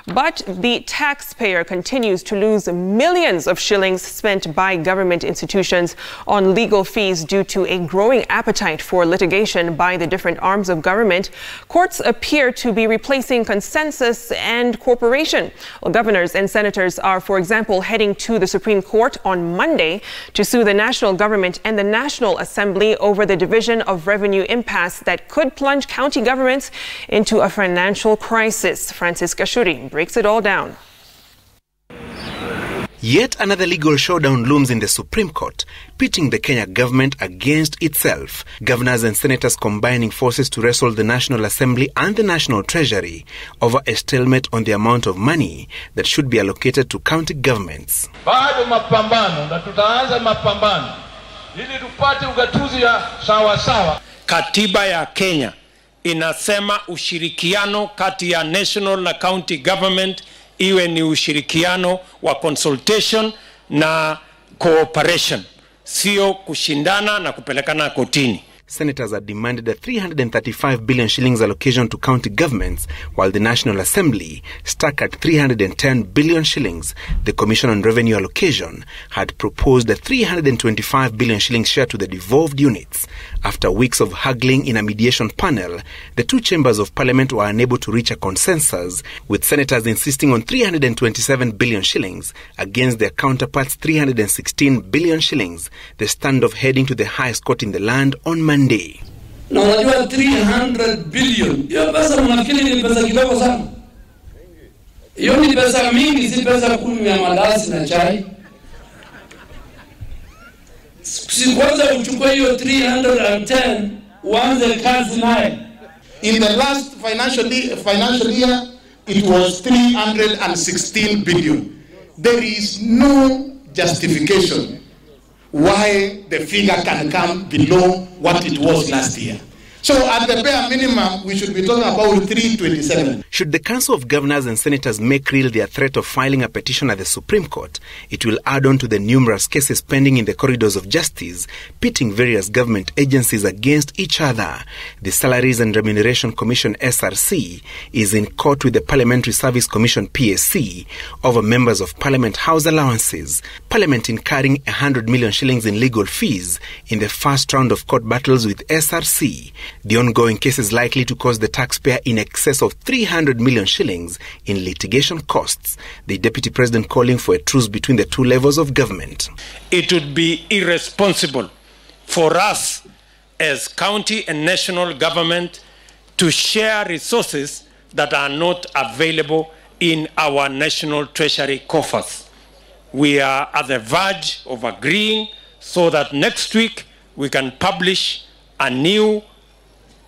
But the taxpayer continues to lose millions of shillings spent by government institutions on legal fees due to a growing appetite for litigation by the different arms of government. Courts appear to be replacing consensus and cooperation. Well, governors and senators are, for example, heading to the Supreme Court on Monday to sue the national government and the National Assembly over the division of revenue impasse that could plunge county governments into a financial crisis. Francis Gashuri breaks it all down. Yet another legal showdown looms in the Supreme Court, pitting the Kenya government against itself. Governors and senators combining forces to wrestle the National Assembly and the National Treasury over a stalemate on the amount of money that should be allocated to county governments. Bado mapambano na tutaanza mapambano ili tupate ugatuzi ya sawa sawa. Katiba ya Kenya inasema ushirikiano kati ya national na county government iwe ni ushirikiano wa consultation na cooperation, sio kushindana na kupelekana kotini. Senators had demanded a 335 billion shillings allocation to county governments, while the National Assembly, stuck at 310 billion shillings. The Commission on Revenue Allocation had proposed a 325 billion shillings share to the devolved units. After weeks of haggling in a mediation panel, the two chambers of parliament were unable to reach a consensus, with senators insisting on 327 billion shillings against their counterparts' 316 billion shillings, the standoff heading to the highest court in the land on Monday. Na unajua 300 billion. Hiyo pesa mnafikiri ni pesa kidogo sana? Hiyo ni pesa mingi, si pesa kumi ya malasi na chai. Si kwanza uchukue hiyo 310 uanze kazi naye. In the last financial year it was 316 billion. There is no justification why the figure can come below what it was last year. So at the bare minimum, we should be talking about 327. Should the Council of Governors and Senators make real their threat of filing a petition at the Supreme Court, it will add on to the numerous cases pending in the corridors of justice, pitting various government agencies against each other. The Salaries and Remuneration Commission, SRC, is in court with the Parliamentary Service Commission, PSC, over members of Parliament house allowances. Parliament incurring 100 million shillings in legal fees in the first round of court battles with SRC. The ongoing case is likely to cost the taxpayer in excess of 300 million shillings in litigation costs. The Deputy President calling for a truce between the two levels of government. It would be irresponsible for us as county and national government to share resources that are not available in our national treasury coffers. We are at the verge of agreeing so that next week we can publish a new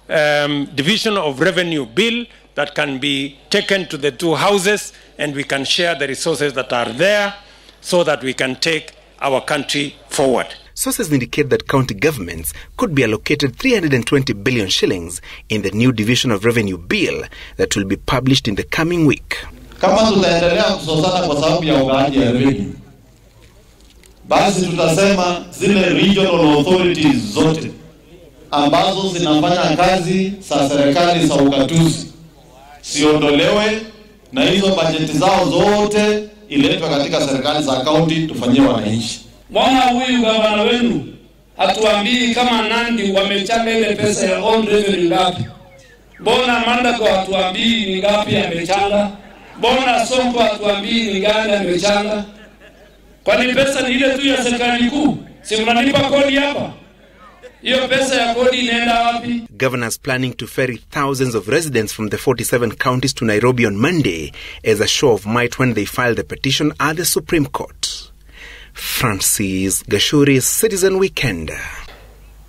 division of revenue bill that can be taken to the two houses, and we can share the resources that are there so that we can take our country forward. Sources indicate that county governments could be allocated 320 billion shillings in the new division of revenue bill that will be published in the coming week. Kama tutaendelea kusosana kwa sababu ya ugawaji ya revenue, basi tutasema zile regional authorities zote ambazo zinafanya kazi za serikali za ugatuzi siondolewe na hizo bajeti zao zote iletwe katika serikali za county tufanyie wananchi. Mbona huyu gavana wenu hatuambii kama Nandi wamechanga ile pesa ya own revenue ngapi? Mbona Mandako hatuambii ni ngapi amechanga? Mbona Sonko hatuambii ni gani amechanga? Kwani pesa ni ile tu ya serikali kuu? Si mnalipa kodi hapa? Governors planning to ferry thousands of residents from the 47 counties to Nairobi on Monday as a show of might when they file the petition at the Supreme Court. Francis Gashuri, Citizen Weekend.